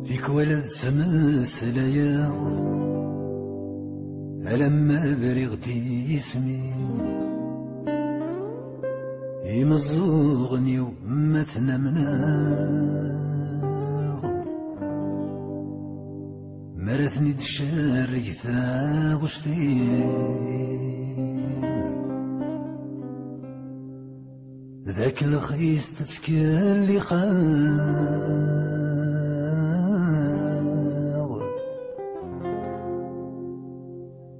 فيك ولد سمسليا ألما برغتي اسمي يمزوغني ومثنى مناغ مرثني تشارك ثاغشتين ذاك الخيس تتكالي خان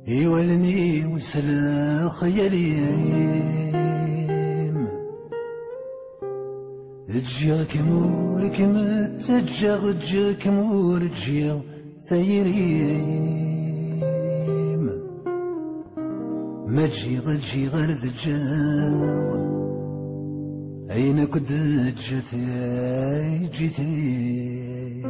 يولني وسلا خياليم تجيك مورك متجغ تجيك مور تجيغ ثيريم ما تجي غير ذجاو أين كنت جيتي جيتي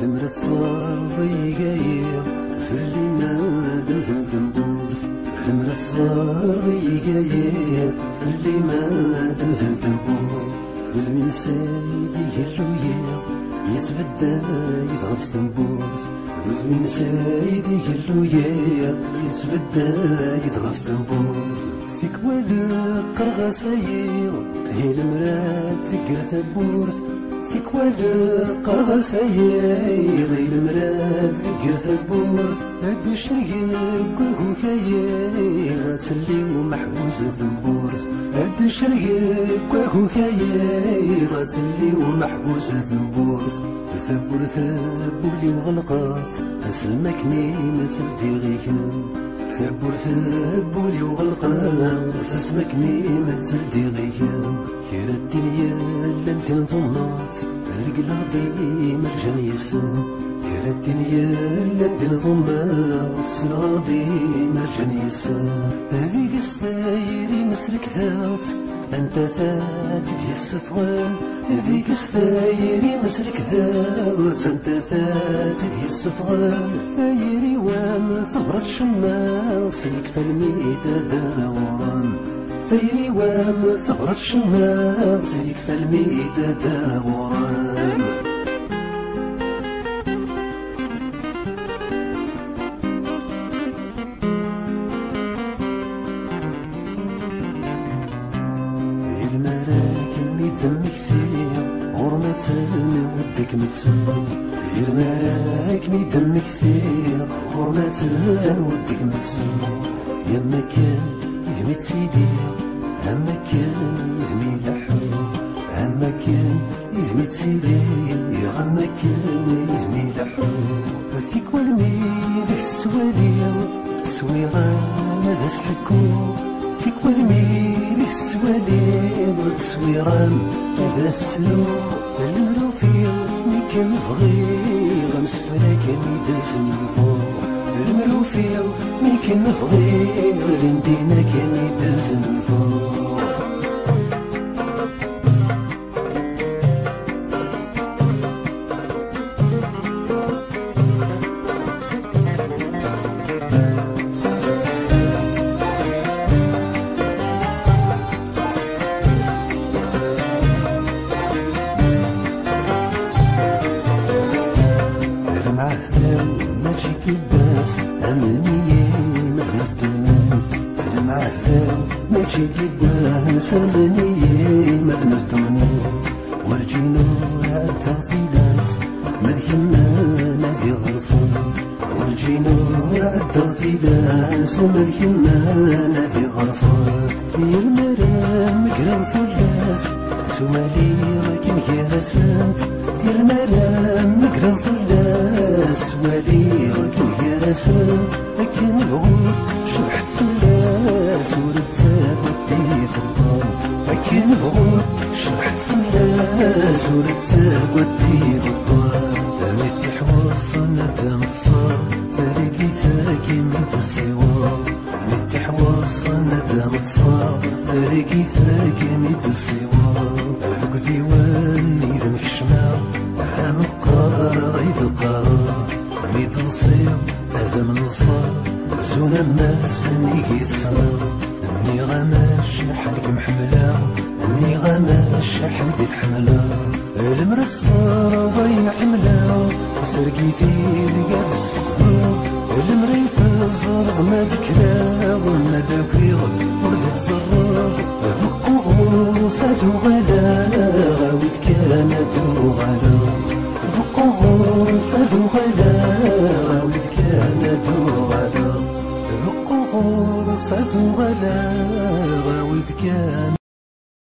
المرت صار ضيقايا في اللي نادم في الدنبورس المرت صار ضيقايا في اللي نادم في الدنبورس بالمين سيدي هلويا يتبدى يضغط تنبورس بالمين سيدي هلويا يتبدى يضغط تنبورس فيك ولا قرغة ساير هي المرات تقر تبورس فيك ولا قرغة ساير هي المرات تقر تبورس هاد الشرقيق كلكو كاير غتسلي ومحبوسة تنبورس هاد الشرقيق كلكو كاير غتسلي ومحبوسة تنبورس ثبور ثبولي وغلقات اسلمكني ما تبدي غيكم ثبور ثبولي وغلقات تسمكني ما تبدي غيكم خير الدنيا لانت نظمات رجل غضي مرجان يسن خير الدنيا لانت نظمات سراضي مرجان يسن هذيك ستايري مسلك ذات أنت ثاتي السفوان هذيك ستايري مسلك ذات أنت ثاتي السفوان ثايري وام ثغرة الشمال سلك فالميدة داوران ثايري وام ثغرة الشمال سلك فالميدة داوران دمك ثير غرمة ودك متسوق غير مالك مي دمك ثير غرمة ودك متسوق يما كان يدمي تسيدي عما كان يدمي لحوق عما كان يدمي تسيدي عما كان يدمي لحوق فيك والمي ذاك السوالير سويران هذا سحكو فيك والمي ذيك السوالير تصويران هذا السلوك الملوفية مي كان بغي غمسفرا كان يداز الفوق الملوفية مي كان بغي غندينا كان يداز الفوق ماجيك الباس أمنية مغنى في دونان المعثام ماجيك الباس أمنية مغنى في دونان ورجينو عدى فيلاس مذكنا نادي غرصان ورجينو عدى فيلاس مذكنا نادي غرصان في المرام مقرا ثلاث سوالي راكن كراسات في المرام مقرا ثلاث سوالي راكن كراسات لكن الغور شبحت فلاس زورت ساقوى دي الطوال دامت حواص ندم تصار فريقي ثاكي من السوار دامت حواص ندم تصار فريقي ثاكي من السوار فوق ديواني ذم الشمال عام القرار عيد القرار ميد نصير هذا من صار زونا ما سنيك السماء اني غماش حالك محملة اني غماش حالك تحملة المرصار ضيع حملة سرقيتي لقاد السقفة المريت الزرق ما بكلا وما داكيغ ورد الزراغ بقوغ ساتو غلا غاويت كانت غلا بقوغ ساتو غلا غاويت كانت غلا بقوغ ساتو غلا غاويت كانت